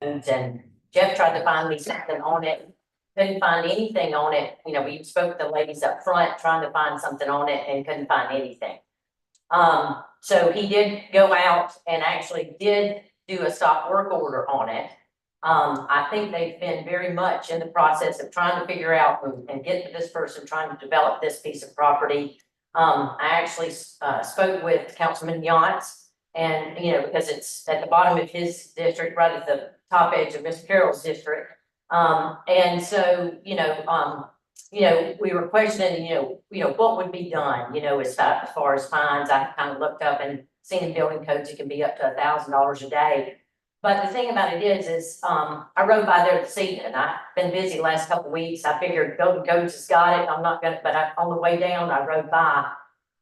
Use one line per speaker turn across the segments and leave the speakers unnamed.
and Jeff tried to find me something on it. Couldn't find anything on it. You know, we spoke to the ladies up front trying to find something on it and couldn't find anything. So he did go out and actually did do a stop work order on it. I think they've been very much in the process of trying to figure out and get to this person trying to develop this piece of property. I actually spoke with Councilman Yance, and you know, because it's at the bottom of his district, right at the top edge of Mr. Carroll's district. And so, we were questioning, what would be done, as far as fines. I kind of looked up and seen in building codes, it can be up to $1,000 a day. But the thing about it is, I rode by there this evening. I've been busy the last couple of weeks. I figured Golden Codes has got it. I'm not gonna, but on the way down, I rode by.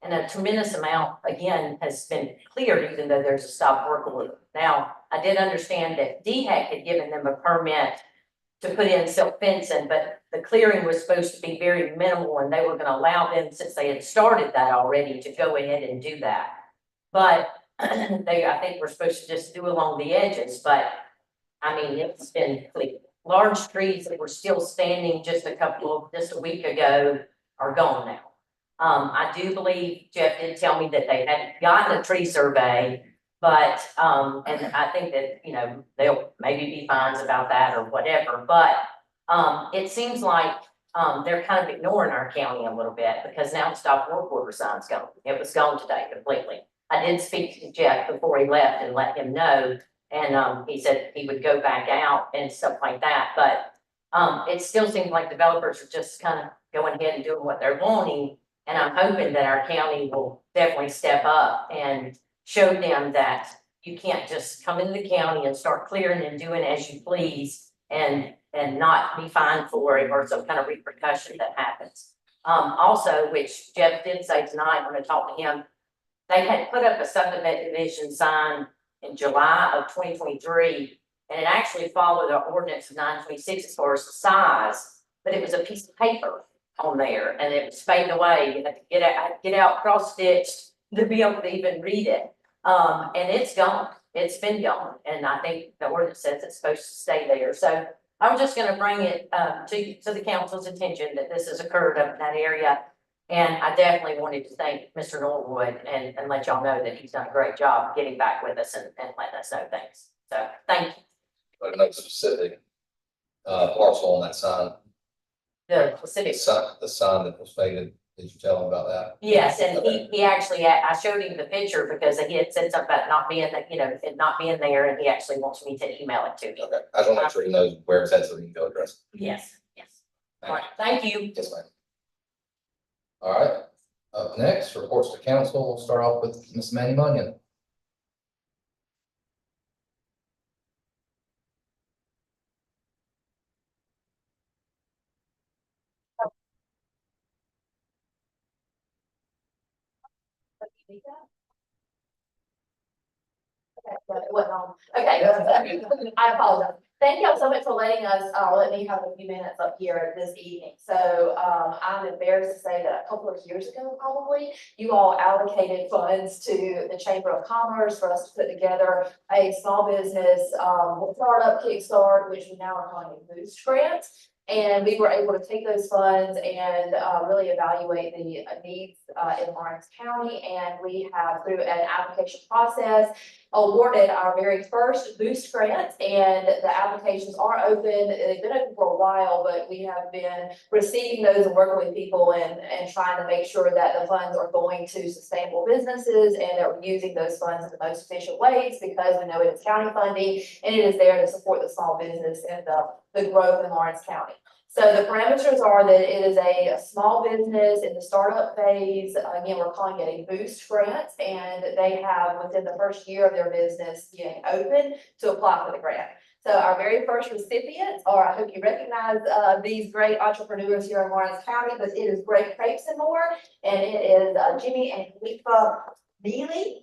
And a tremendous amount, again, has been cleared, even though there's a stop work order. Now, I did understand that DHEC had given them a permit to put in silk fencing, but the clearing was supposed to be very minimal, and they were gonna allow them, since they had started that already, to go ahead and do that. But I think we're supposed to just do along the edges, but I mean, it's been clear. Large trees that were still standing just a week ago are gone now. I do believe Jeff did tell me that they hadn't gotten a tree survey, but, and I think that, they'll maybe be fines about that or whatever, but, it seems like, they're kind of ignoring our county a little bit, because now the stop work order sign's gone. It was gone today completely. I did speak to Jeff before he left and let him know, and, he said he would go back out and stuff like that, but, it still seems like developers are just kind of going ahead and doing what they're wanting. And I'm hoping that our county will definitely step up and show them that you can't just come into the county and start clearing and doing as you please and not be fined for it or some kind of repercussion that happens. Also, which Jeff did say tonight when I talked to him, they had put up a subdivision sign in July of 2023, and it actually followed the ordinance of 926 as far as the size, but it was a piece of paper on there, and it was fading away. You had to get out cross stitched to be able to even read it. And it's gone. It's been gone, and I think the ordinance says it's supposed to stay there. So I'm just going to bring it to the council's attention that this has occurred up in that area, and I definitely wanted to thank Mr. Norwood and let y'all know that he's done a great job getting back with us and letting us know things. So thank you.
But no specific parcel on that sign.
The specific.
The sign that was faded, did you tell him about that?
Yes, and he actually, I showed him the picture because he had said something about not being, it not being there, and he actually wants me to email it to me.
Okay, I just want to make sure he knows where it's at so he can go address it.
Yes, yes. All right, thank you.
Yes, ma'am. All right, up next, reports to council. We'll start off with Ms. Manny Munyon.
Okay, I apologize. Thank y'all so much for letting us, let me have a few minutes up here this evening. So, I'm embarrassed to say that a couple of years ago, probably, you all allocated funds to the Chamber of Commerce for us to put together a small business, startup kickstart, which we now are calling a Boost Grant. And we were able to take those funds and really evaluate the needs in Lawrence County. And we have, through an application process, awarded our very first Boost Grant. And the applications are open. They've been open for a while, but we have been receiving those and working with people and trying to make sure that the funds are going to sustainable businesses and that we're using those funds in the most efficient ways, because we know it is county funding and it is there to support the small business and the growth in Lawrence County. So the parameters are that it is a small business in the startup phase. Again, we're calling it a Boost Grant, and they have within the first year of their business getting open to apply for the grant. So our very first recipients are, I hope you recognize these great entrepreneurs here in Lawrence County, but it is Great Crepes and More, and it is Jimmy and Khalifa Neely.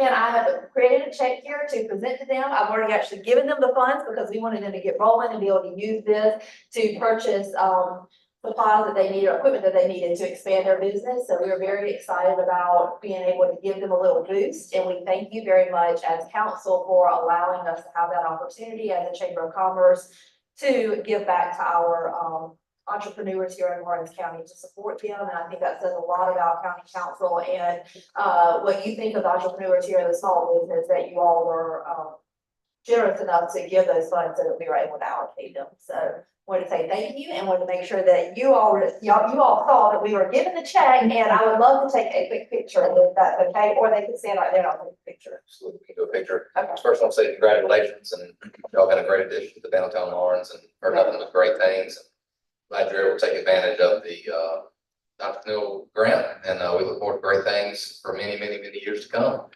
And I have created a check here to present to them. I've already actually given them the funds because we wanted them to get rolling and be able to use this to purchase supplies that they needed, or equipment that they needed to expand their business. So we were very excited about being able to give them a little boost. And we thank you very much as council for allowing us to have that opportunity as a Chamber of Commerce to give back to our entrepreneurs here in Lawrence County to support them. And I think that says a lot about county council and what you think of the entrepreneurs here in the small business, that you all were generous enough to give those funds so that we were able to allocate them. So wanted to say thank you and wanted to make sure that you all saw that we were given the check, and I would love to take a quick picture if that's okay, or they can stand right there and I'll take a picture.
Absolutely, we can do a picture.
Okay.
First, I'll say congratulations, and y'all been a great addition to downtown Lawrence, and heard nothing but great things. Glad you're able to take advantage of the entrepreneurial grant, and we look forward to great things for many, many, many years to come.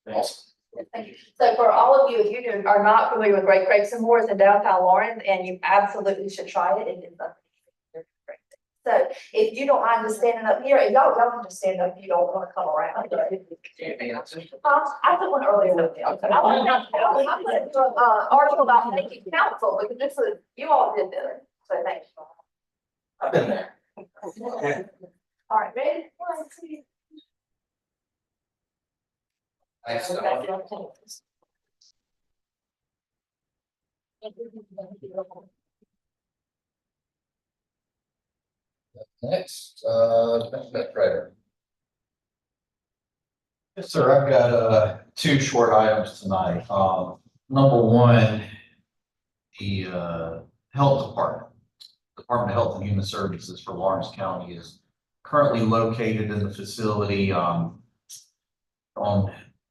Awesome.
Thank you. So for all of you, if you are not familiar with Great Grapes and More, it's in downtown Lawrence, and you absolutely should try it. It is something. So if you don't mind just standing up here, and y'all can just stand up if you don't want to come around. I took one earlier. I'm gonna do an article about thanking council, because this is, you all did this, so thank you.
I've been there.
All right, ready? 1, 2.
Thanks, Scott. Next, Administrator.
Yes, sir. I've got two short items tonight. Number one, the Health Department. Department of Health and Human Services for Lawrence County is currently located in the facility on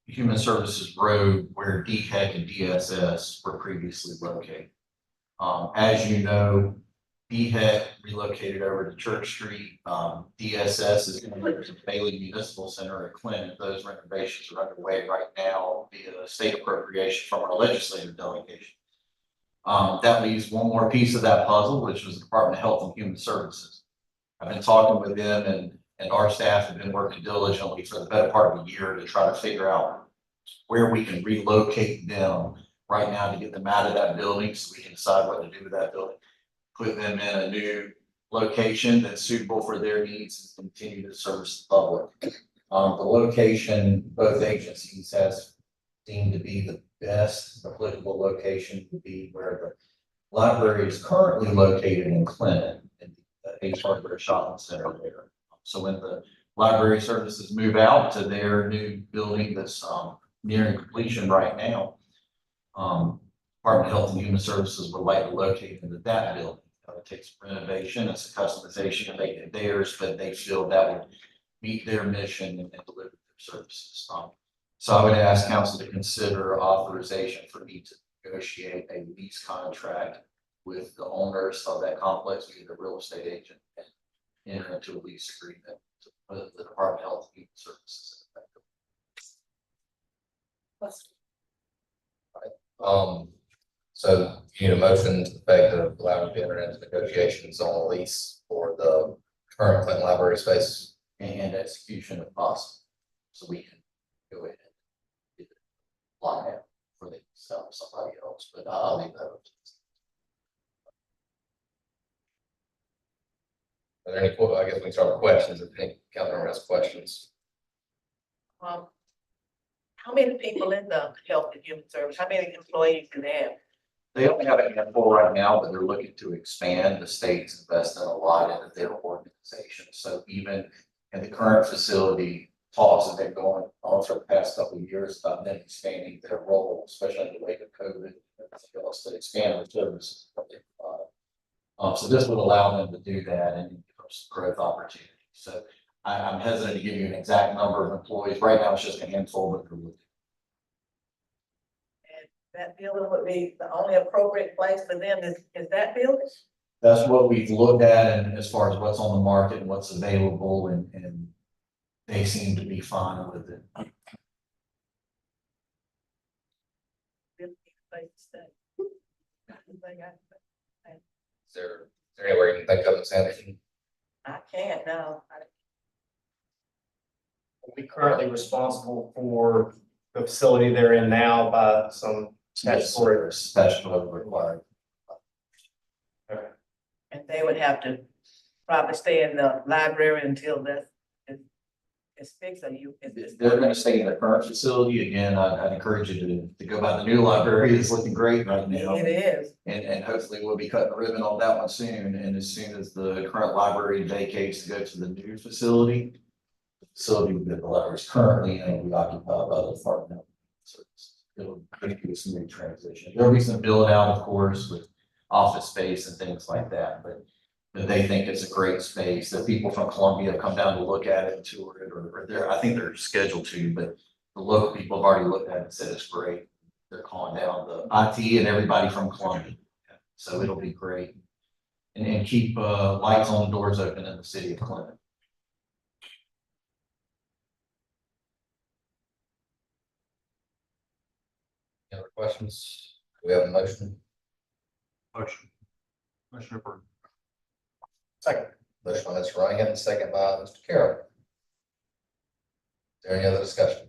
Human Services Road where DHEC and DSS were previously located. As you know, DHEC relocated over to Church Street. DSS is going to move to Bailey Municipal Center at Clinton. Those renovations are underway right now via state appropriation from our legislative delegation. That leaves one more piece of that puzzle, which was the Department of Health and Human Services. I've been talking with them, and our staff have been working diligently for the better part of a year to try to figure out where we can relocate them right now to get them out of that building so we can decide what to do with that building. Put them in a new location that's suitable for their needs and continue to service the public. The location, both agencies has deemed to be the best applicable location to be where the library is currently located in Clinton, in the Ace Hardware Shopping Center there. So when the library services move out to their new building that's nearing completion right now, Department of Health and Human Services would like to locate into that building. It takes renovation, it's a customization to make it theirs, but they feel that would meet their mission and deliver their services. So I would ask council to consider authorization for me to negotiate a lease contract with the owners of that complex, be the real estate agent, and enter into a lease agreement to put the Department of Health and Human Services in effect.
So you need a motion to the effect of allowing to enter into negotiations on a lease for the current Clinton Library space.
And execution if possible, so we can go ahead and get it locked out for the sell to somebody else, but I'll leave that up to
Are there any, I guess we can start with questions, if any council has questions.
How many people in the Health and Human Service? How many employees do they have?
They only have a handful right now, but they're looking to expand. The state's invested a lot into their organization. So even in the current facility, talks have been going on for the past couple of years about them expanding their role, especially in the wake of COVID, to expand their services. So this would allow them to do that and give us growth opportunities. So I'm hesitant to give you an exact number of employees. Right now, it's just a handful, but they're looking.
That building would be the only appropriate place for them is that building?
That's what we've looked at, and as far as what's on the market and what's available, and they seem to be fine with it.
Place to stay.
Is there anywhere you can think of, Ms. Anderson?
I can't, no.
We currently responsible for the facility they're in now by some statutory.
Statutory required.
And they would have to probably stay in the library until it's fixed, or you?
They're gonna stay in their current facility. Again, I'd encourage you to go by the new library. It's looking great right now.
It is.
And hopefully we'll be cutting the ribbon on that one soon. And as soon as the current library vacates to go to the new facility, the facility that the library is currently in will be occupied by the Department of Services. It'll be a smooth transition. There'll be some build out, of course, with office space and things like that, but they think it's a great space. The people from Columbia come down to look at it and tour it, or they're, I think they're scheduled to, but the local people have already looked at it and said it's great. They're calling down the IT and everybody from Columbia. So it'll be great. And keep lights on, doors open in the city of Clinton.
Any other questions? Do we have a motion?
Motion. Motion approved.
Second.
Motion by Mr. Ryan, second by Mr. Carroll. Is there any other discussion?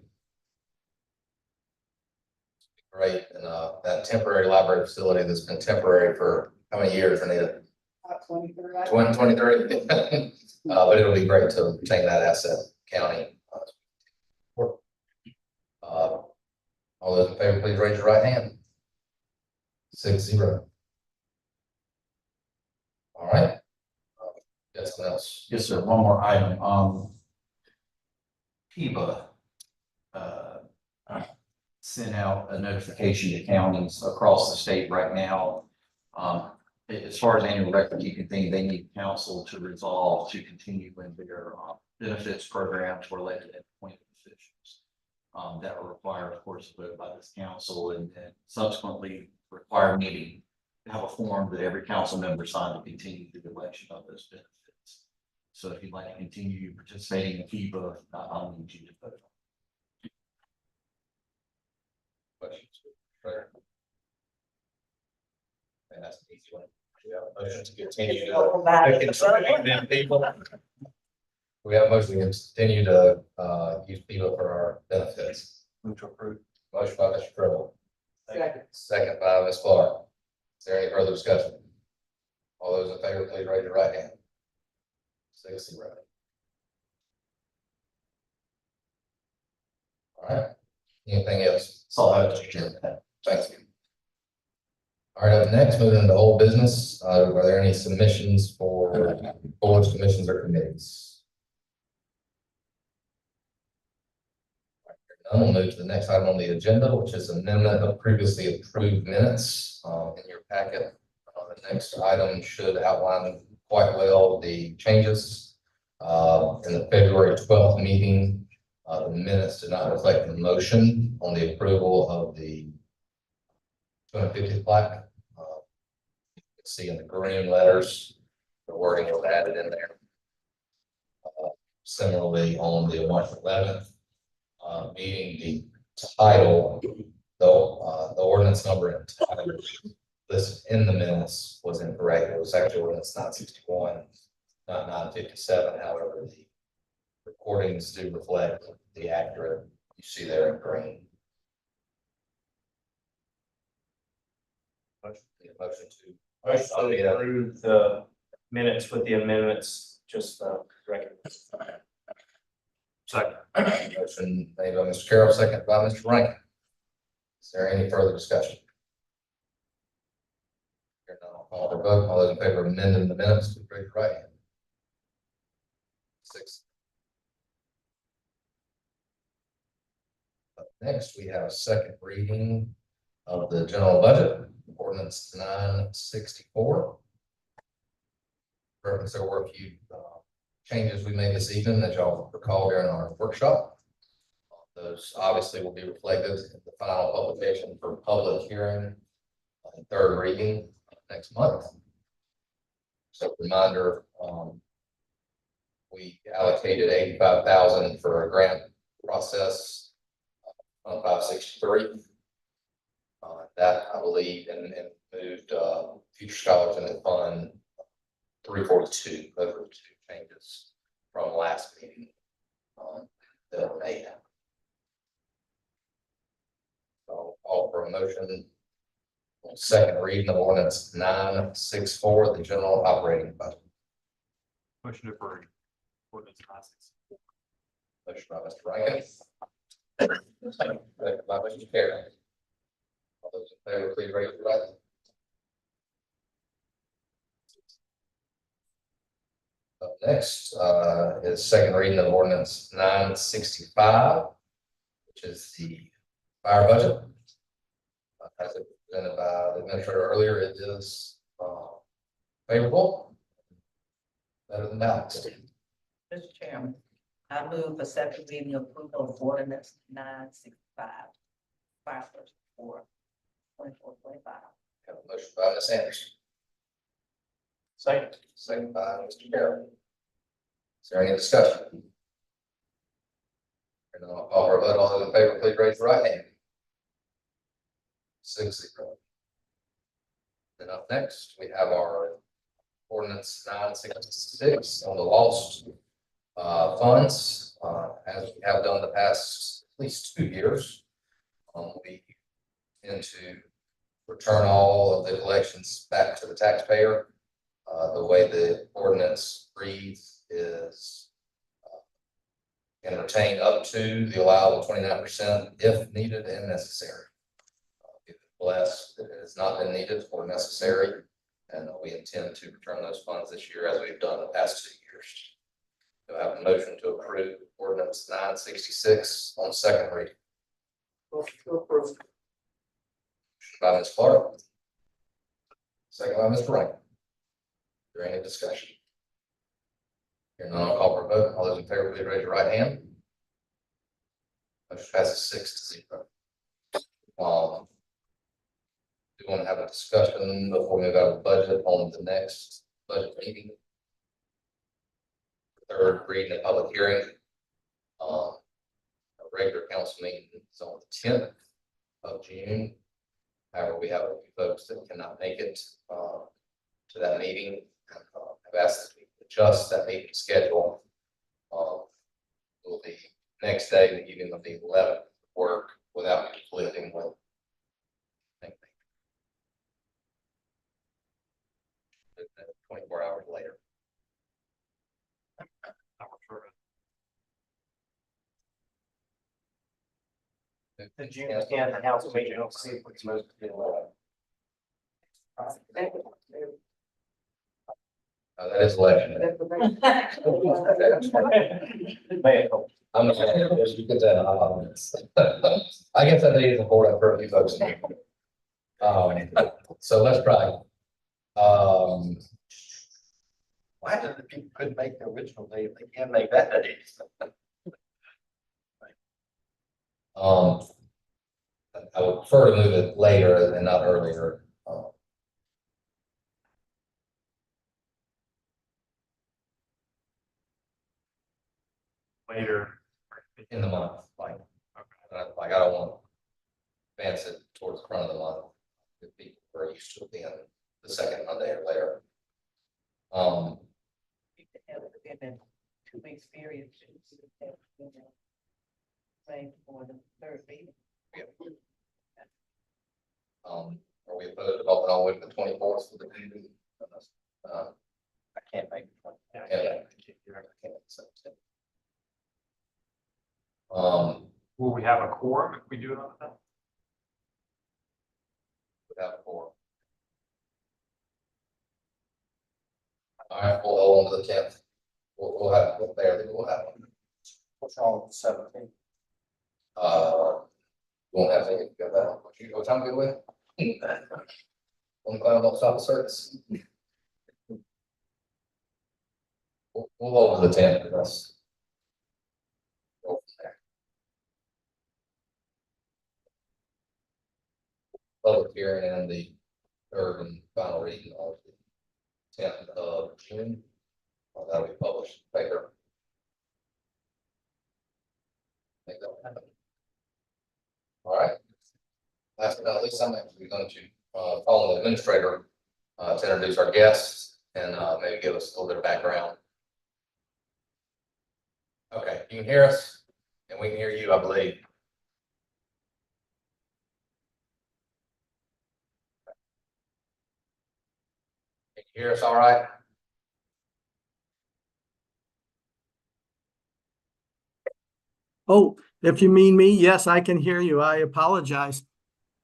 Great, and that temporary library facility that's been temporary for how many years, Anita? 23. But it'll be great to retain that asset, county. All those in favor, please raise your right hand. 6-0. All right. Got something else?
Yes, sir. One more item. PIBA sent out a notification to counties across the state right now. As far as annual record keeping thing, they need council to resolve to continue in their benefits programs for elected and appointed officials. That will require, of course, a vote by this council and subsequently require me to have a form that every council member sign to continue the election of those benefits. So if you'd like to continue participating in FIBA, I'll need you to vote.
Questions? Sure. And that's an easy one. We have a motion to continue We have a motion to continue to use FIBA for our benefits.
Move to approve.
Motion by Mr. Tribble,
Second.
second by Ms. Clark. Is there any further discussion? All those in favor, please raise your right hand. 6-0. All right. Anything else?
That's all I have, Mr. Chairman.
Thank you. All right, up next, moving into old business, are there any submissions for boards, commissions, or committees? None. We'll move to the next item on the agenda, which is amendment of previously approved minutes in your packet. The next item should outline quite well the changes in the February 12th meeting. The minutes did not reflect the motion on the approval of the 250th plaque. You can see in the green letters, the wording was added in there. Similarly, on the March 11th meeting, the title, the ordinance number and title listed in the minutes was incorrect. It was actually ordinance 961, not 957. However, the recordings do reflect the accurate, you see there in green. Motion to
Approve the minutes with the amendments, just record.
Second.
motion made by Mr. Carroll, second by Mr. Rankin. Is there any further discussion? Here none, I'll call for vote. All those in favor of amending the minutes, please raise your right hand. 6. Up next, we have a second reading of the general budget, ordinance 964. There were a few changes we made this evening that y'all recall during our workshop. Those obviously will be reflected in the final publication for public hearing and third reading next month. So reminder, we allocated 85,000 for a grant process on 563. That I believe and moved future scholars in the fund 342. Those were two changes from last meeting that were made. So all for a motion. Second reading of ordinance 964, the general operating budget.
Motion to approve. Ordinance 964.
Motion by Mr. Rankin. Second by Mr. Carey. All those in favor, please raise your right hand. Up next, is second reading of ordinance 965, which is the fire budget. As it presented by the administrator earlier, it is, favorable. Better than balanced.
Mr. Chairman, I move for second reading approval of ordinance 965. Fire budget for 24-25.
Have a motion by Ms. Anderson. Second by Mr. Carroll. Is there any discussion? Hearing none, I'll call for a vote. All those in favor, please raise your right hand. 6-0. Then up next, we have our ordinance 966 on the lost funds, as we have done the past at least 2 years. We intend to return all of the collections back to the taxpayer. The way the ordinance reads is can retain up to the allowable 29% if needed and necessary. If blessed, it has not been needed or necessary, and we intend to return those funds this year as we've done the past 2 years. Do I have a motion to approve ordinance 966 on second reading? Motion to approve. By Ms. Clark. Second by Mr. Rankin. Is there any discussion? Hearing none, I'll call for a vote. All those in favor, please raise your right hand. Motion passes 6-0. We want to have a discussion before we move out of the budget on the next budget meeting. Third reading and public hearing. A regular council meeting is on the 10th of June. However, we have a few folks that cannot make it to that meeting. I've asked that we adjust that meeting schedule. Will the next day, the evening of the 11th, work without conflicting with 24 hours later.
The June 10th council meeting, I'll see what's most available.
That is election. I'm not gonna you get that on this. I guess that day is important for a few folks. So let's try.
Why did the people couldn't make the original date? They can't make that date.
I would prefer to move it later and not earlier.
Later.
In the month, like I don't want to advance it towards the front of the month. If people are used to it being the second Monday or later.
We could have it within 2 weeks period. Same for the third meeting.
Are we opposed to open all the way to the 24th for the meeting?
I can't make.
Will we have a quorum if we do it on that?
Without a quorum. All right, we'll hold on to the 10th. We'll have, we'll have.
What's wrong with the 17th?
Won't have to get that. What time good with? One cloud don't stop the service. We'll hold to the 10th with us. Go from there. Public hearing and the third and final reading of the 10th of June. That'll be published in the paper. Make that happen. All right. Last but not least, I'm actually going to call the administrator to introduce our guests and maybe give us a little bit of background. Okay, you can hear us and we can hear you, I believe. Can you hear us all right?
Oh, if you mean me, yes, I can hear you. I apologize.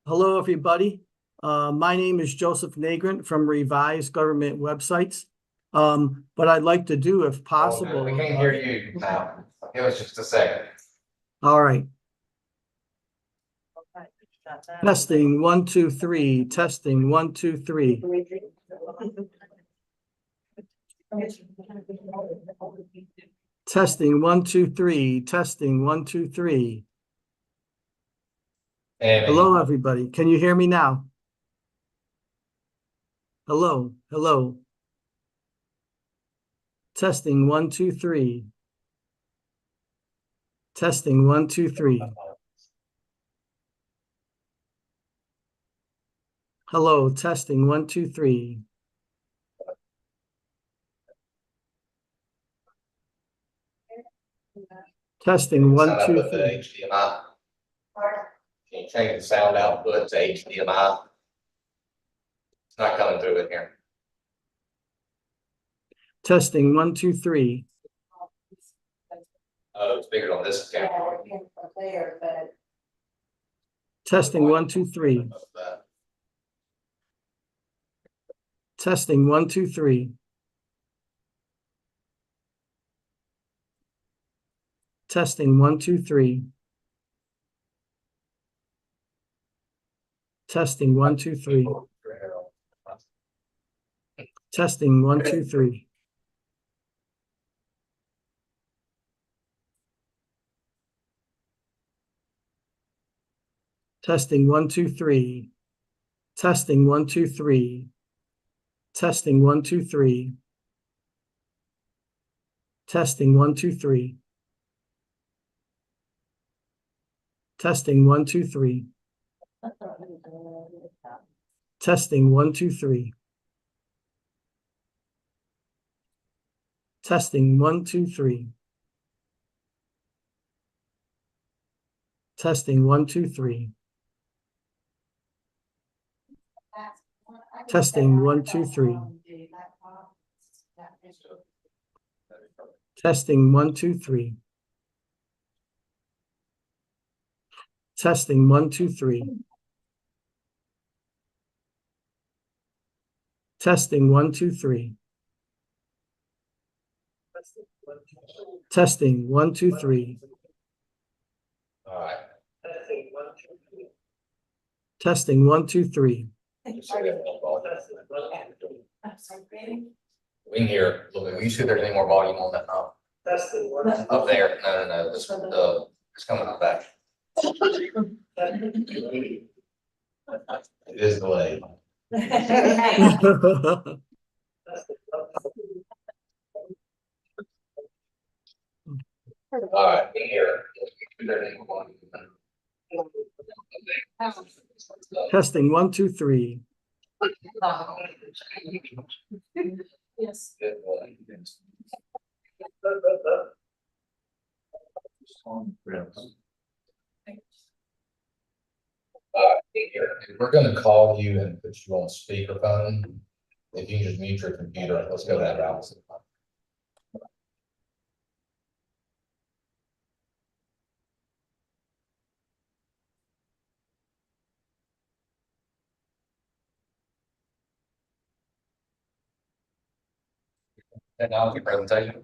Hello, everybody. My name is Joseph Nagrant from Revised Government Websites. What I'd like to do, if possible.
We can't hear you now. Give us just a second.
All right,
Okay.
testing, 1, 2, 3, testing, 1, 2, 3. Testing, 1, 2, 3, testing, 1, 2, 3.
And
Hello, everybody. Can you hear me now? Hello, hello. Testing, 1, 2, 3. Testing, 1, 2, 3. Hello, testing, 1, 2, 3. Testing, 1, 2, 3.
HDMI. Can you change the sound output to HDMI? It's not coming through in here.
Testing, 1, 2, 3.
Oh, it's bigger on this camera.
Testing, 1, 2, 3. Testing, 1, 2, 3. Testing, 1, 2, 3. Testing, 1, 2, 3. Testing, 1, 2, 3. Testing, 1, 2, 3. Testing, 1, 2, 3. Testing, 1, 2, 3. Testing, 1, 2, 3. Testing, 1, 2, 3. Testing, 1, 2, 3. Testing, 1, 2, 3. Testing, 1, 2, 3. Testing, 1, 2, 3. Testing, 1, 2, 3. Testing, 1, 2, 3. Testing, 1, 2, 3. Testing, 1, 2, 3.
All right.
Testing, 1, 2, 3.
We can hear a little bit. Will you see if there's any more volume on that knob? Up there. No. This, it's coming out back. It is delayed. All right, in here. Is there any more volume?
Testing, 1, 2, 3.
Yes.
We're gonna call you and put you on speakerphone. If you can just mute your computer, let's go that route. Technology presentation.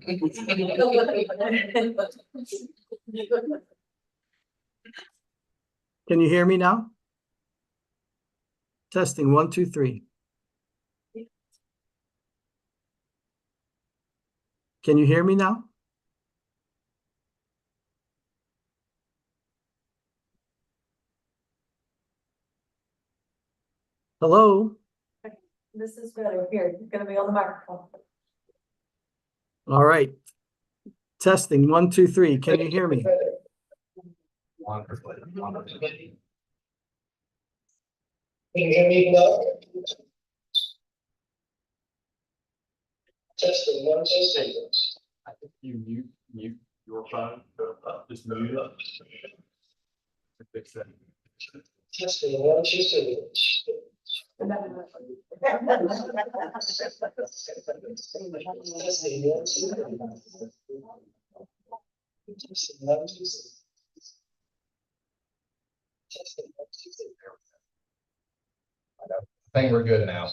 Can you hear me now? Testing, 1, 2, 3. Can you hear me now? Hello?
This is better here. You're gonna be on the microphone.
All right. Testing, 1, 2, 3. Can you hear me?
Wonderfully.
Can you hear me now? Testing, 1, 2, 3.
I think you mute your phone, just mute it. Fix that.
Testing, 1, 2, 3. Testing, 1, 2, 3. Testing, 1, 2, 3.
I think we're good now.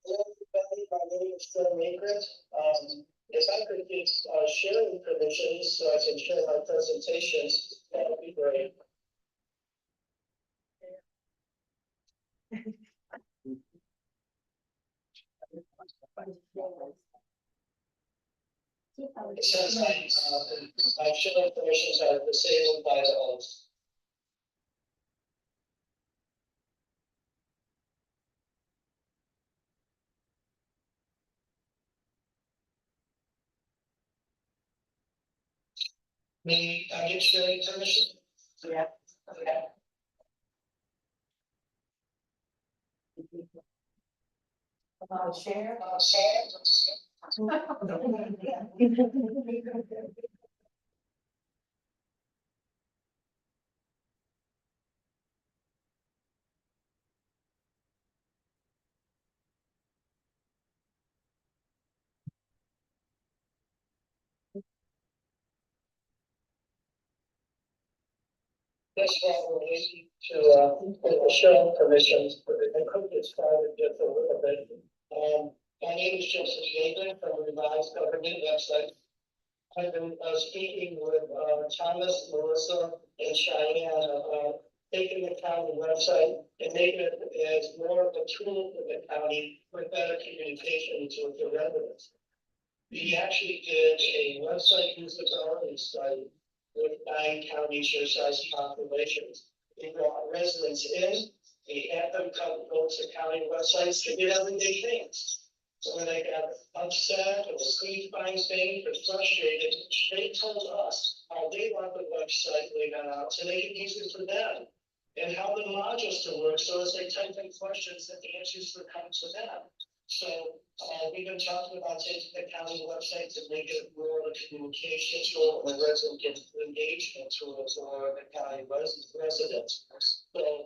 Hello, everybody. My name is Phil Maker. If I could get sharing permissions so I can share my presentations, that would be great. It says my sharing permissions are disabled by the host. May I get sharing permission?
Yeah.
Okay.
Share.
This one will lead to sharing permissions, but I could get started just a little bit. My name is Joseph Hagan from the Revised Government website. I've been speaking with Thomas, Melissa, and Cheyenne about taking the county website and making it as more of a tool for the county with better communications with the residents. We actually did a website usability study with 9 counties your size populations. We brought residents in, we had them come go to county websites to get everyday things. So when they got upset or couldn't find things or frustrated, they told us how they want the website laid out so they could use it for them. And how the modules to work, so as they type in questions, that the answers would come to them. So we've been talking about taking the county website to make it more of a communication tool and resident engagement tool for the county residents. So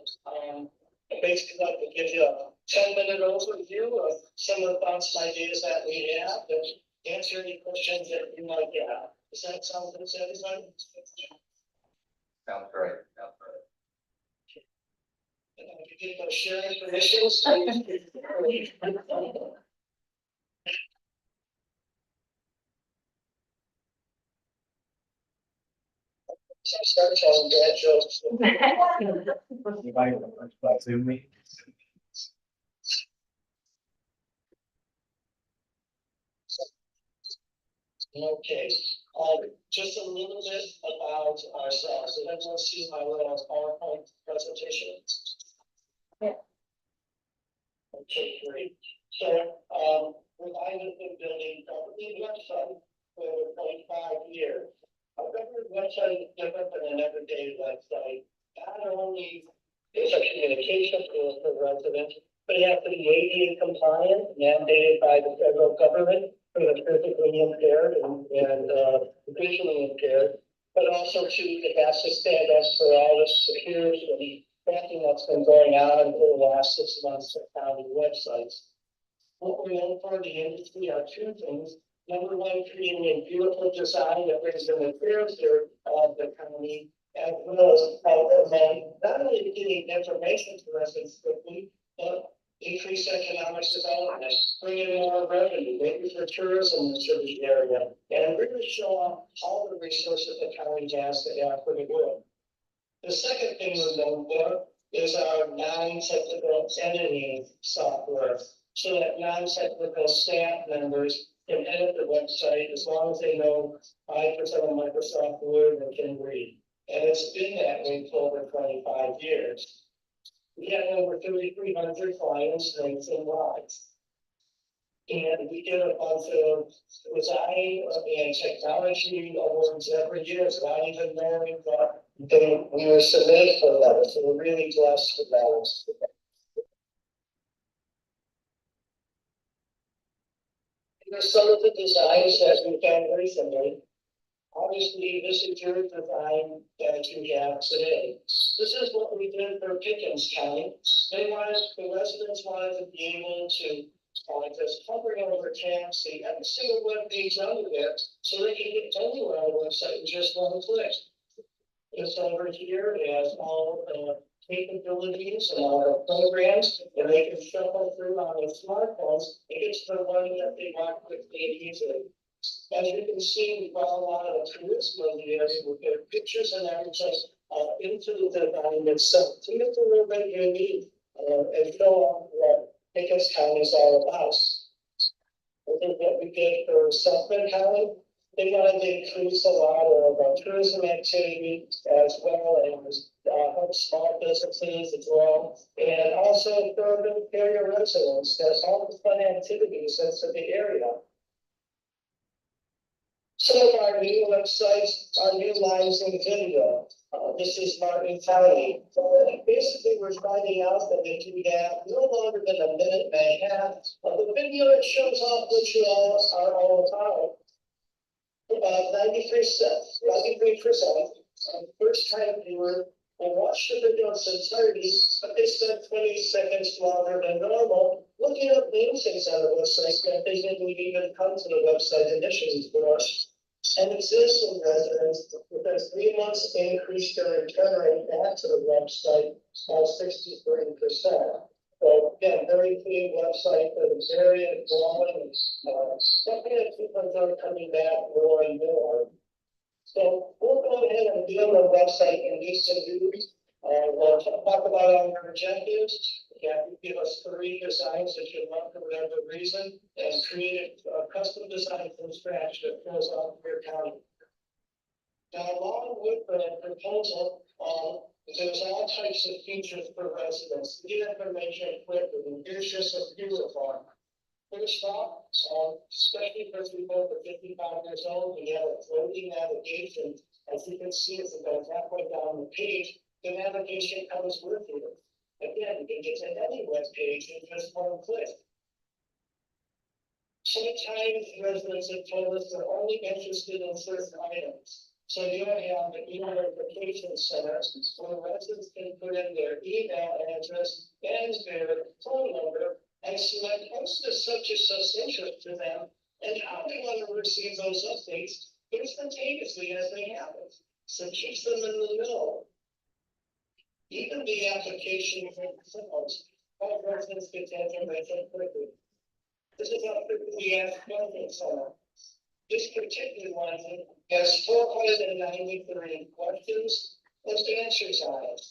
basically, I'd like to give you a 10-minute overview of some of the thoughts and ideas that we have and answer any questions that you might have. Does that sound good to everybody?
Sounds great. Sounds great.
And if you get those sharing permissions, start telling dad jokes.
Anybody like Zoom me?
Okay, just a little bit about ourselves. So everyone see my little PowerPoint presentation.
Yeah.
Okay, great. So, I have been building a website for 25 years. Our government website is different than an everyday website. Not only is a communication tool for residents, but it has to be ADA compliant, mandated by the federal government for the physically impaired and visually impaired, but also it has to stand up for all the security and tracking that's been going on over the last 6 months of county websites. What we look for in the industry are 2 things. Number one, creating a beautiful design that brings in the character of the county, as well as not only getting information to residents quickly, but increase economic development, bring in more revenue, maybe for tourism into the area, and really show off all the resources the county has to have for the good. The second thing we're known for is our non-technical editing software, so that non-technical staff members can edit the website as long as they know 5% of Microsoft Word and can read. And it's been that way for over 25 years. We have over 3,300 clients nationwide. And we get a bunch of design and technology awards every year, without even knowing that we were submitted for that. So we're really blessed with that. Here's some of the designs that we've done recently. Obviously, this is your design that you have today. This is what we did for Pickens County. The residents wanted to be able to just hovering over tabs, see every single web page under there, so they can get anywhere on the website in just one click. this over here has all the capabilities and all the programs, and they can shuffle through on their smartphones, and get to the one that they want quickly and easily. As you can see, we've got a lot of tools, with their pictures and everything, into the design itself, to make it a little bit unique, and show off what Pecos County is all about. This is what we did for Suffolk County. They wanted to increase a lot of tourism activity as well as help small businesses as well. And also for the area residents, that's all the fun activities that's in the area. Some of our new websites are new lines in video. This is Martin County. Basically, we're finding out that they can have no longer than a minute and a half of the video that shows off what you all are all about. About 93%, first time viewer will watch the video in its entirety, but they spend 20 seconds longer than normal looking up names things on the website that they didn't even come to the website initially for us. And existing residents, within 3 months, increased their return rate back to the website by 63%. So again, very clean website that is very growing, something that people are coming back more and more. So we'll go ahead and build a website in these views. We'll talk about our objectives. Yeah, give us 3 designs that you want for whatever reason, and create a custom design from scratch that goes on your county. Now, along with the proposal, there's all types of features for residents. Get information quickly, and here's just a few of them. First off, especially for people over 55 years old, we have a floating navigation. As you can see, it's about halfway down the page. The navigation comes with you. Again, you can get to any web page in just one click. Sometimes residents have told us they're only interested in certain items. So you have the e-notification center where residents can put in their email address and their phone number and select what's the subject of interest to them and how they want to receive those updates instantaneously as they happen. So keeps them in the know. Even the application themselves, all residents get that information quickly. This is how quickly we ask questions on. This particular one has 493 questions and answers on it.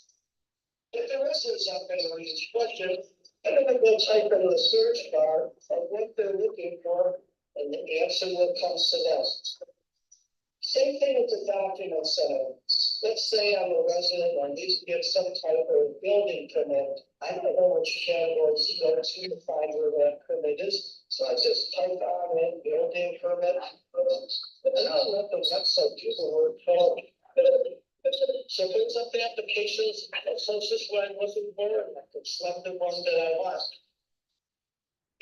If the residents aren't going to read each question, they're going to go type in the search bar of what they're looking for, and the answer will come to them. Same thing with the document center. Let's say I'm a resident and I need to get some type of building permit. I don't know which categories to go to find where that permit is. So I just type on it, building permit. And I'll let the website people work for me. So it brings up the applications, closest one I wasn't for, and I can select the one that I want.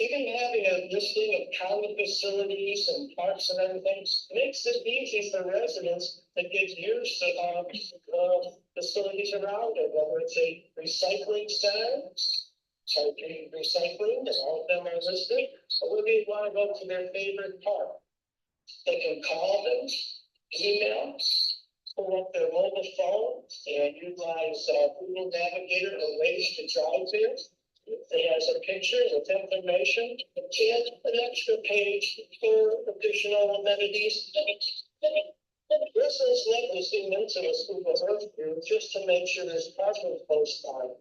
Even having a listing of county facilities and parks and everything makes it easy for residents that get used to facilities around it, whether it's a recycling center, recycling, and all of them are listed, or whether they want to go to their favorite park. They can call them, email, pull up their mobile phone, and utilize Google Navigator or ways to drive there. It has a picture with information and an extra page for additional amenities. Residents love to zoom into this Google Earth view just to make sure there's parking close by.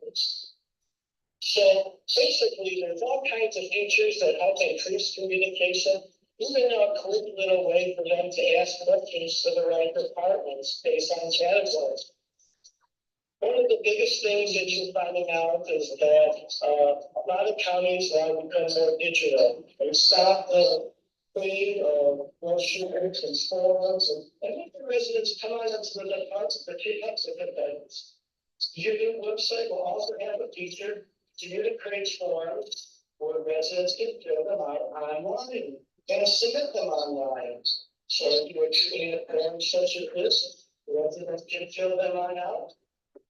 So basically, there's all kinds of features that help increase communication, even a quick little way for them to ask questions to the right departments based on categories. One of the biggest things that you're finding out is that a lot of counties now become more digital and stop the paid brochures and forums and make the residents come on into the departments to take up some things. Your new website will also have a feature to create forms where residents can fill them out online and submit them online. So if you are creating a form such as this, residents can fill them out.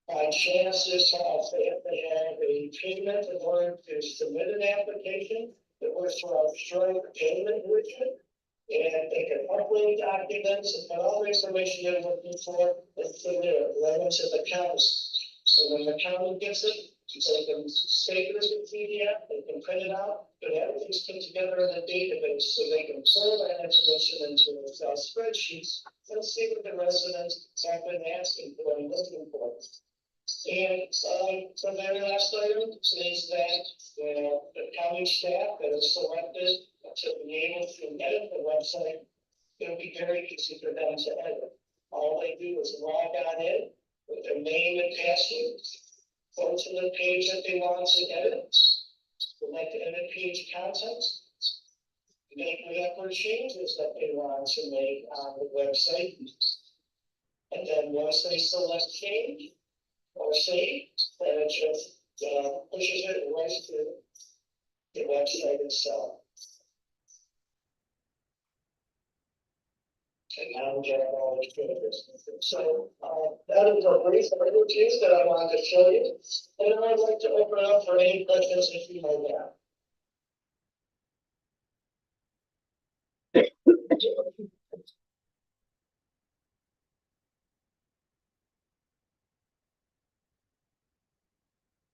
By chance, this house, they have to have a payment in order to submit an application that was for a short payment widget. And they can upload documents and put all the information they're looking for, it's in there, right into the county. So when the county gets it, they can save it as a PDF, they can print it out, but everything's put together in a database, so they can pull that information into Excel spreadsheets and see what the residents have been asking for and looking for. And, the very last item is that, the county staff that is selected to be able to edit the website, it'll be very easy for them to edit. All they do is log on in with their name and password, go to the page that they want to edit, select the edit page content, make whatever changes that they want to make on the website. And then once they select change or save, then it just pushes it right to the website itself. And now we get all the changes. So that is a brief overview that I wanted to show you. And then I'd like to open up for any questions if you may have.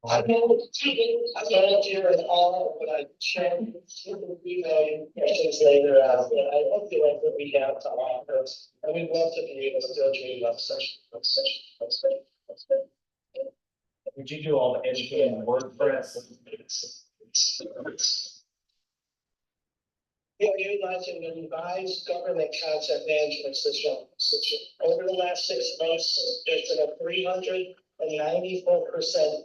I volunteer at all, but I check email questions later out. And I hope you like what we have to offer. And we'd love to be able to go to a session.
Would you do all the educating on WordPress?
We are utilizing the revised government content management system. Over the last 6 months, there's been a 394%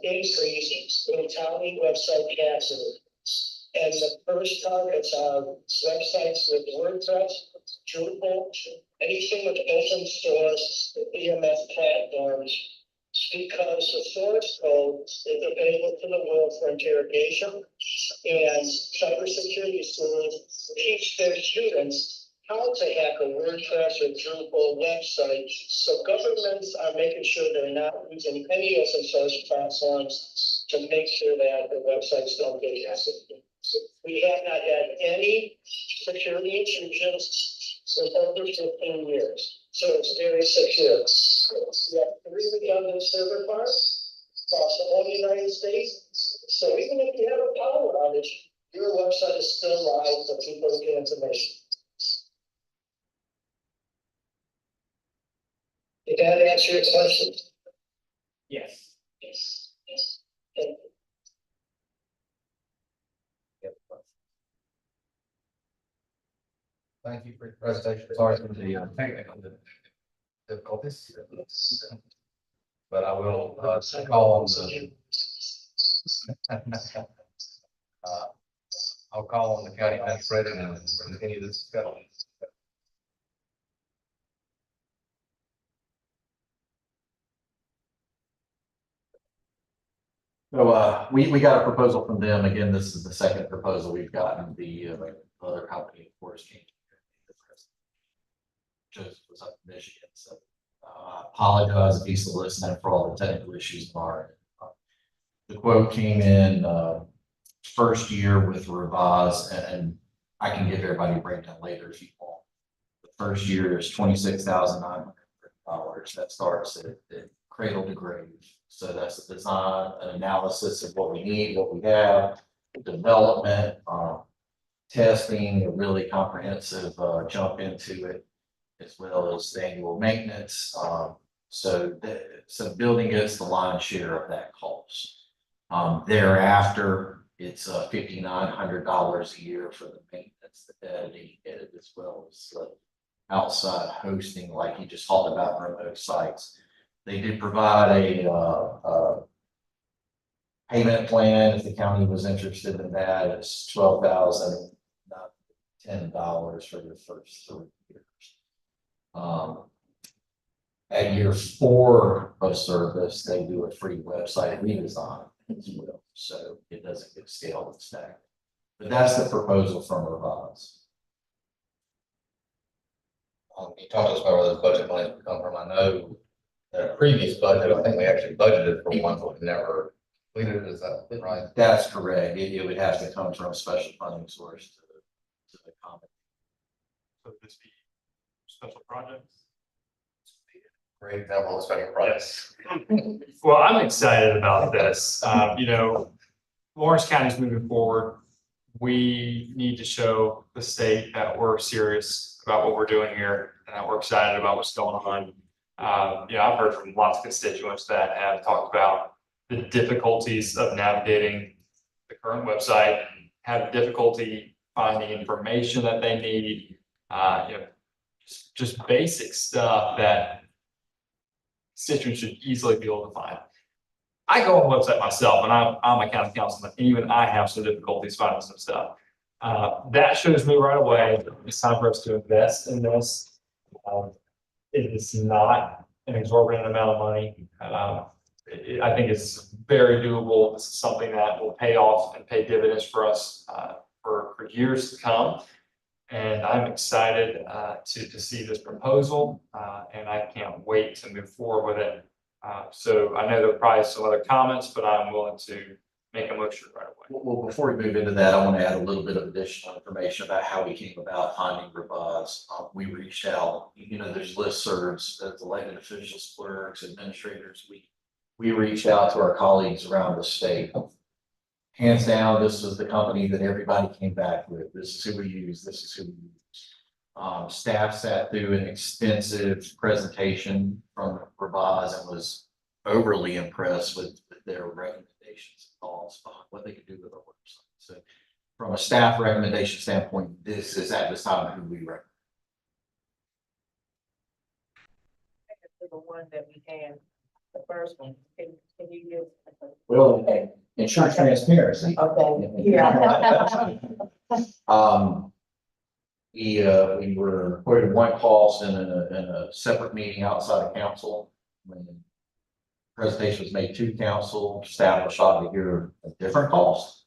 increase in county website capacity. And the first targets are websites with WordPress, Drupal, anything with open source EMS platforms, because the source code is available to the world for interrogation, and cybersecurity schools teach their students how to hack a WordPress or Drupal website. So governments are making sure they're not using any open source platforms to make sure that the websites don't get hacked. We have not had any security intrusions for over 15 years. So it's very secure. We have 3 redundant server farms across the whole United States. So even if you have a power outage, your website is still live for people to get information. Did that answer your question?
Yes.
Yes. Thank you.
Thank you for your presentation. Sorry for the technical difficulties. But I will call on the I'll call on the county administrator and continue this discussion.
So, we got a proposal from them. Again, this is the second proposal we've gotten. The other company, of course, came. Joseph was up in Michigan, so I apologize if he's listening for all the technical issues on our end. The quote came in first year with Revise, and I can give everybody a breakdown later if you want. The first year is $26,900. That starts at cradle to grave. So that's the design, an analysis of what we need, what we have, development, testing, a really comprehensive jump into it, as well as the annual maintenance. So building gets the lion's share of that cost. Thereafter, it's $5,900 a year for the maintenance, the editing, as well as outside hosting, like you just talked about, remote sites. They did provide a payment plan if the county was interested in that. It's $12,010 for the first 3 years. At year 4 of service, they do a free website redesign as well, so it doesn't get scaled and stacked. But that's the proposal from Revise.
You talked to us about where those budget monies would come from. I know the previous budget, I think we actually budgeted for one, but we never completed it. Is that right?
That's correct. It would have to come from a special funding source to accommodate.
So this be special projects?
Great example of special projects.
Well, I'm excited about this. Lawrence County's moving forward. We need to show the state that we're serious about what we're doing here and that we're excited about what's going on. I've heard from lots of constituents that have talked about the difficulties of navigating the current website, have difficulty finding information that they need, just basic stuff that constituents should easily be able to find. I go on the website myself, and I'm a county councilman, and even I have some difficulties finding some stuff. That shows me right away, it's time for us to invest in this. It is not an exorbitant amount of money. I think it's very doable. This is something that will pay off and pay dividends for us for years to come. And I'm excited to see this proposal, and I can't wait to move forward with it. So I know there are probably some other comments, but I'm willing to make a motion right away.
Well, before we move into that, I want to add a little bit of additional information about how we came about finding Revise. We reached out, there's listservs, as elected officials, clerks, administrators. We reached out to our colleagues around the state. Hands down, this was the company that everybody came back with. This is who we use. This is who we use. Staff sat through an extensive presentation from Revise and was overly impressed with their recommendations and thoughts on what they could do with our website. So from a staff recommendation standpoint, this is at this time who we recommend.
The one that we had, the first one, can you give?
Well, ensure transparency.
Okay, yeah.
We were quoted one cost in a separate meeting outside of council. When the presentation was made to council, staff was shocked to hear a different cost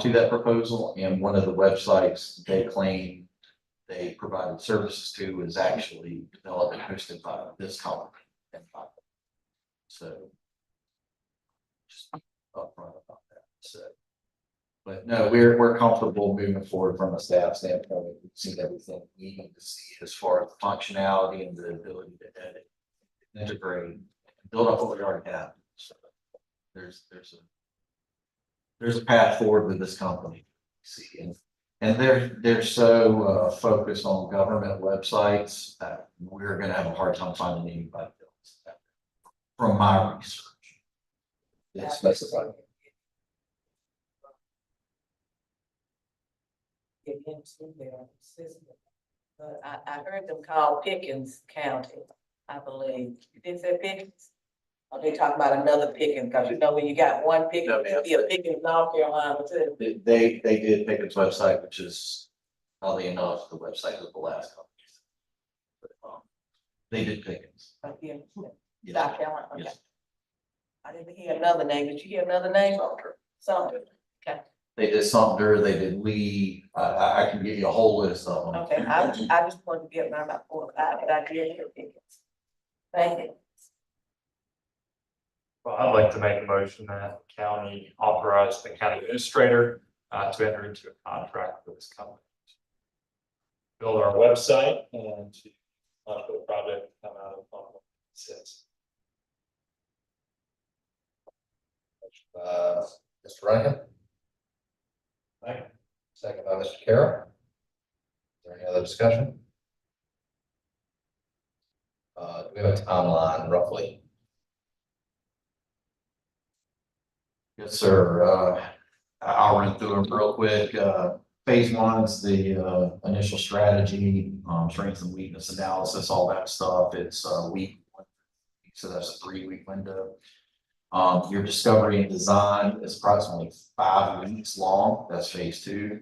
to that proposal. And one of the websites they claim they provided services to is actually developed and hosted by this company. So just upfront about that. So, but no, we're comfortable moving forward from a staff standpoint. We've seen everything we need to see as far as the functionality and the ability to edit, integrate, and build up what we already have. So there's a path forward with this company. See, and they're so focused on government websites that we're going to have a hard time finding anybody else. From my research.
It's specified.
Get into their system. But I heard them call Pickens County, I believe. Did they say Pickens? Or they talking about another Pickens, because when you got one Pickens,
No, ma'am.
be a Pickens, North Carolina too.
They did pick its website, which is oddly enough, the website of the last company. But, they did pick it. Yes.
South Carolina, okay.
Yes.
I didn't hear another name. Did you hear another name? Sumter. Okay,
They did Sumter, they did Lee. I can give you a whole list of them.
okay. I just wanted to get around about 4 or 5, but I did hear Pickens. Thank you.
Well, I'd like to make a motion that the county authorize the county administrator to enter into a contract with this company. Build our website and to for the project to come out of Fund 6.
Mr. Runyon,
Right?
second by Mr. Carroll. Is there any other discussion? Do we have a timeline roughly?
Yes, sir. I'll run through them real quick. Phase 1 is the initial strategy, strengths and weakness analysis, all that stuff. It's week 1, so that's a 3-week window. Your discovery and design is approximately 5 weeks long. That's phase 2.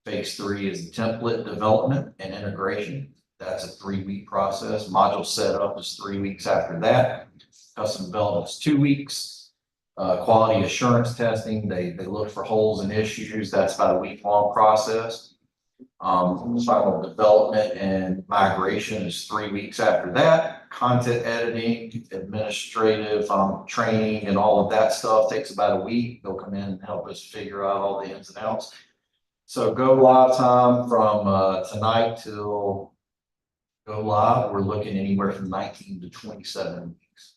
Phase 3 is the template development and integration. That's a 3-week process. Module setup is 3 weeks after that. Custom development is 2 weeks. Quality assurance testing, they look for holes and issues. That's about a week-long process. Final development and migration is 3 weeks after that. Content editing, administrative training, and all of that stuff takes about a week. They'll come in and help us figure out all the ins and outs. So go live time from tonight till go live, we're looking anywhere from 19 to 27 weeks.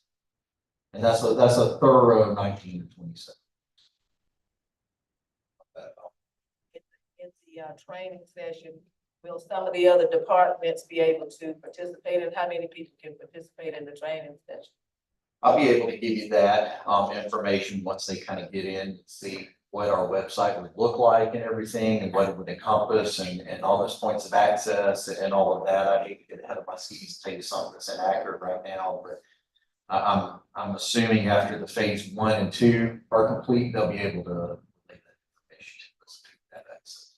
And that's a thorough 19 to 27.
In the training session, will some of the other departments be able to participate, and how many people can participate in the training session?
I'll be able to give you that information once they kind of get in and see what our website would look like and everything, and what it would encompass, and all those points of access and all of that. I hate to get ahead of my skis, tell you something that's inaccurate right now, but I'm assuming after the phase 1 and 2 are complete, they'll be able to relay that information to us to that access.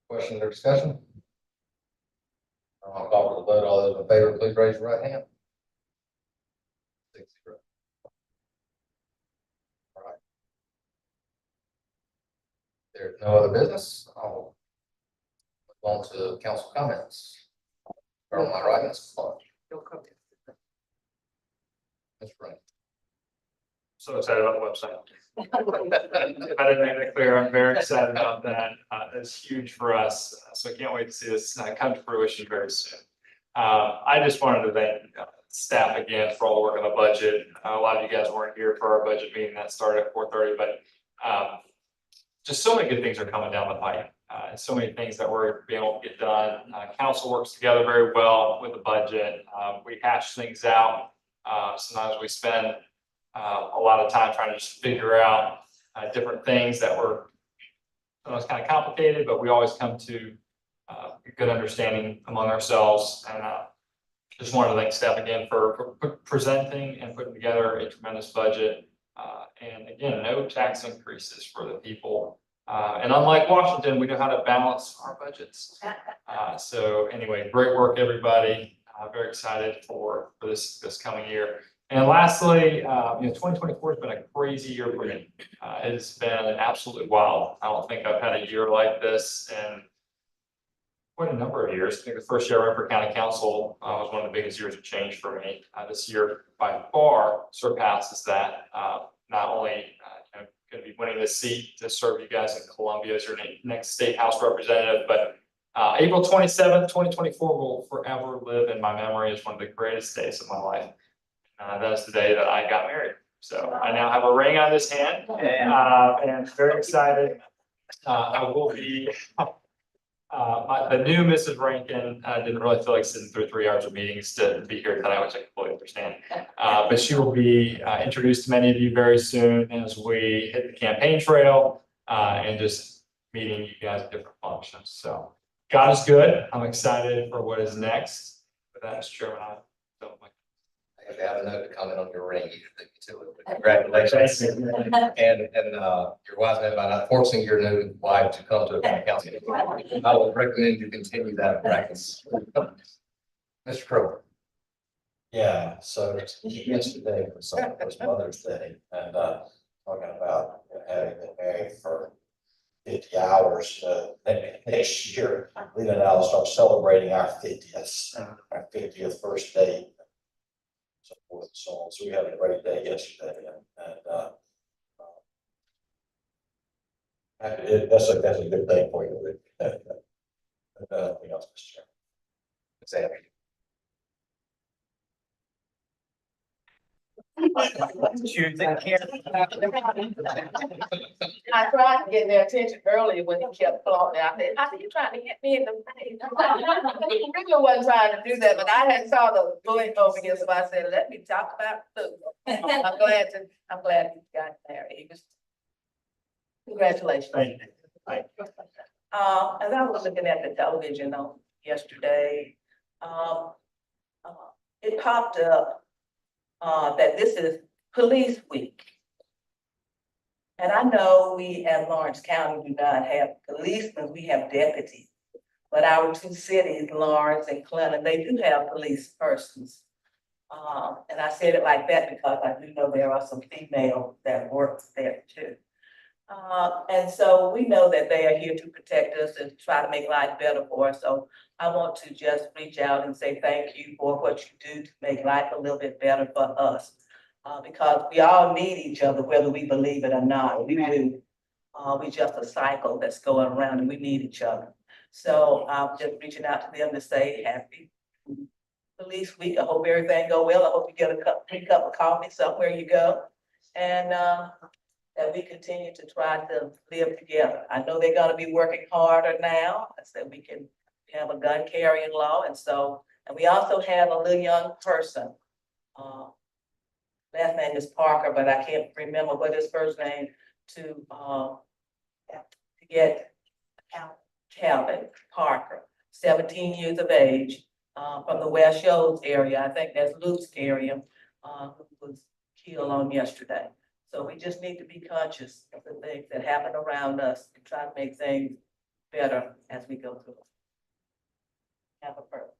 Question or discussion? I'll call for the vote. All those in favor, please raise your right hand. 6-0. All right. There's no other business. I'll move on to council comments. Start on my right, Ms. Clark. Ms. Frank.
So excited about the website. If I didn't make that clear, I'm very excited about that. It's huge for us. So I can't wait to see this come to fruition very soon. I just wanted to thank staff again for all the work on the budget. A lot of you guys weren't here for our budget meeting that started at 4:30, but just so many good things are coming down the pipe. So many things that we're being able to get done. Council works together very well with the budget. We hash things out. Sometimes we spend a lot of time trying to just figure out different things that were sometimes kind of complicated, but we always come to a good understanding among ourselves. And just wanted to thank staff again for presenting and putting together a tremendous budget. And again, no tax increases for the people. And unlike Washington, we know how to balance our budgets. So anyway, great work, everybody. Very excited for this coming year. And lastly, 2024 has been a crazy year for me. It has been absolutely wild. I don't think I've had a year like this in quite a number of years. I think the first year I ran for county council was one of the biggest years of change for me. This year by far surpasses that. Not only going to be winning this seat to serve you guys in Columbia as your next state house representative, but April 27th, 2024 will forever live in my memory as one of the greatest days of my life. That is the day that I got married. So I now have a ring on this hand, and very excited. I will be, the new Mrs. Rankin didn't really feel like sitting through 3 hours of meetings to be here tonight, which I completely understand. But she will be introduced to many of you very soon as we hit the campaign trail and just meeting you guys in different functions. So God is good. I'm excited for what is next. With that, Mr. Chairman, I don't like.
If you have a note to comment on your ring, you should think to it. Congratulations. And your wise man by not forcing your new wife to come to a county council. I would recommend you continue that practice. Mr. Crowe.
Yeah, so yesterday was Mother's Day, and talking about having been married for 50 hours, next year, Lena and I will start celebrating our 50th first date. So forth and so on. So we had a great day yesterday, and that's a good thing for you. Anything else, Mr. Chairman?
Exactly.
I tried to get their attention earlier when he kept flaunting. I said, you trying to hit me in the face? He really wasn't trying to do that, but I had saw the bullet over here, so I said, let me talk about food. I'm glad you got married. He was. Congratulations.
Thank you.
As I was looking at the television yesterday, it popped up that this is Police Week. And I know we at Lawrence County do not have policemen, we have deputies. But our two cities, Lawrence and Clinton, they do have police persons. And I said it like that because I do know there are some females that work there too. And so we know that they are here to protect us and try to make life better for us. So I want to just reach out and say thank you for what you do to make life a little bit better for us. Because we all need each other, whether we believe it or not, we do. We just a cycle that's going around and we need each other. So I'm just reaching out to them to say happy Police Week. I hope everything go well. I hope you get a free cup of coffee somewhere you go. And that we continue to try to live together. I know they're gonna be working harder now. I said we can have a gun carrying law, and so, and we also have a little young person. Last name is Parker, but I can't remember what his first name to get Calvin Parker, 17 years of age, from the West Shoals area. I think that's Luke's area, who was killed on yesterday. So we just need to be conscious of the things that happen around us and try to make things better as we go through. Have a purpose.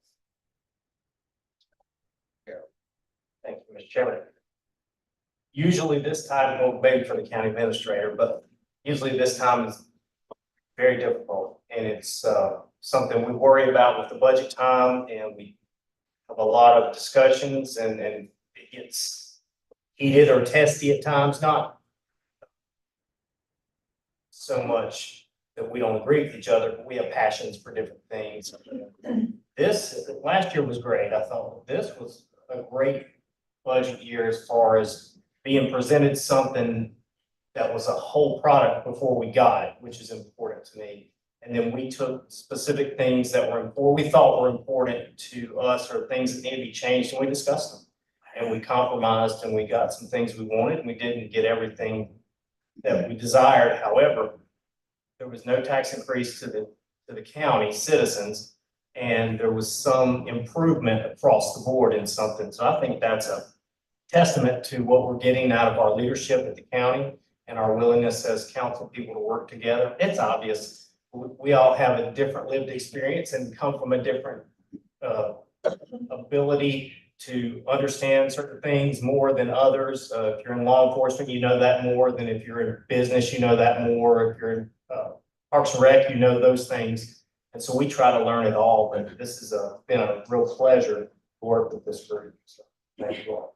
Thank you, Mr. Chairman. Usually this time, well, maybe for the county administrator, but usually this time is very difficult. And it's something we worry about with the budget time, and we have a lot of discussions, and it gets heated or testy at times, not so much that we don't agree with each other, but we have passions for different things. Last year was great. I thought this was a great budget year as far as being presented something that was a whole product before we got it, which is important to me. And then we took specific things that were important, we thought were important to us, or things that need to be changed, and we discussed them. And we compromised, and we got some things we wanted, and we didn't get everything that we desired. However, there was no tax increase to the county citizens, and there was some improvement across the board in something. So I think that's a testament to what we're getting out of our leadership at the county and our willingness as council people to work together. It's obvious we all have a different lived experience and come from a different ability to understand certain things more than others. If you're in law enforcement, you know that more than if you're in business, you know that more. If you're in Parks and Rec, you know those things. And so we try to learn it all, but this has been a real pleasure to work with this group. So thank you all.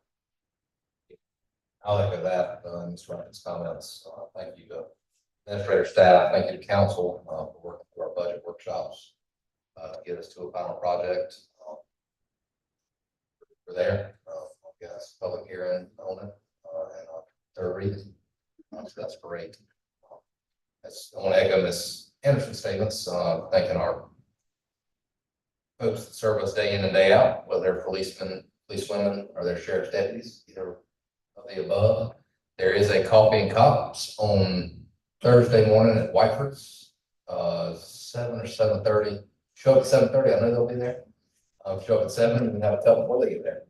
I'll echo that, Ms. Ryan's comments. Thank you to administrator staff, thank you to council, for working through our budget workshops, to get us to a final project. We're there, yes, public hearing on it, and third reading. So that's great. I want to echo Ms. Henderson's statements, thanking our folks that serve us day in and day out, whether they're policemen, policewomen, or they're sheriff's deputies, either of the above. There is a coffee and cops on Thursday morning at Whiteford's, 7 or 7:30. Show up at 7:30. I know they'll be there. Show up at 7 and have a couple before they get there.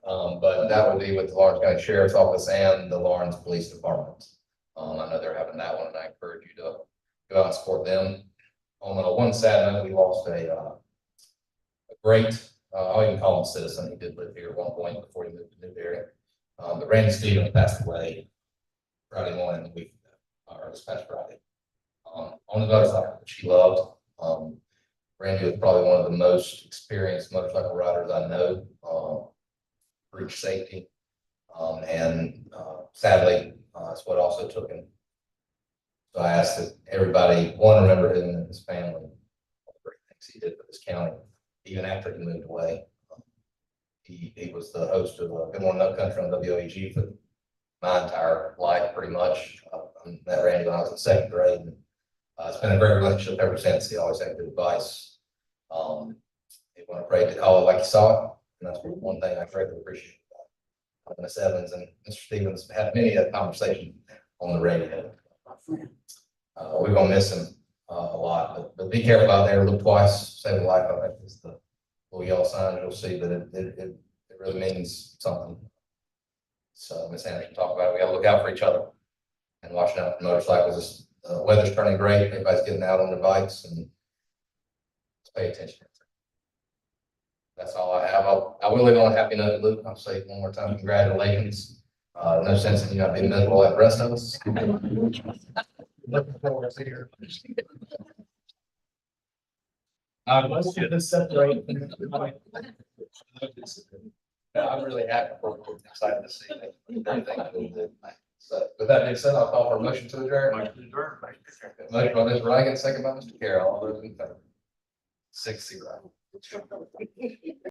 But that will be with the Lawrence County Sheriff's Office and the Lawrence Police Department. I know they're having that one, and I encourage you to go out and support them. On one sad note, we lost a great, I'll even call him citizen. He did live here at one point before he moved to Newberry. The Randy Stevens passed away Friday morning, or this past Friday. On the motorcycle, which he loved. Randy was probably one of the most experienced motorcycle riders I know, for safety. And sadly, that's what also took him. So I asked that everybody, remember him and his family, all the great things he did for this county, even after he moved away. He was the host of Good Morning Up Country on WAEG for my entire life, pretty much. I met Randy when I was in second grade. And, it's been a great relationship ever since. He always had good advice. He wasn't afraid to call it like he saw it. And that's one thing I greatly appreciate about Ms. Evans and Mr. Stevens. Had many a conversation on the radio. We're going to miss him a lot, but be careful out there. Look twice, save a life. I think is the little yellow sign you'll see, but it really means something. So Ms. Anderson talked about it. We got to look out for each other and watching out for motorcycles. The weather's turning great. Everybody's getting out on their bikes, and let's pay attention. That's all I have. I will leave on a happy note, Luke. I'll say it one more time. Congratulations. No sense in you not being miserable like the rest of us. Looking forward to here.
Let's get this separate.
I'm really happy for you. Excited to see everything. So with that being said, I'll call for a motion to adjourn. Motion by Ms. Reagan, second by Mr. Carroll, all those in favor? 6-0.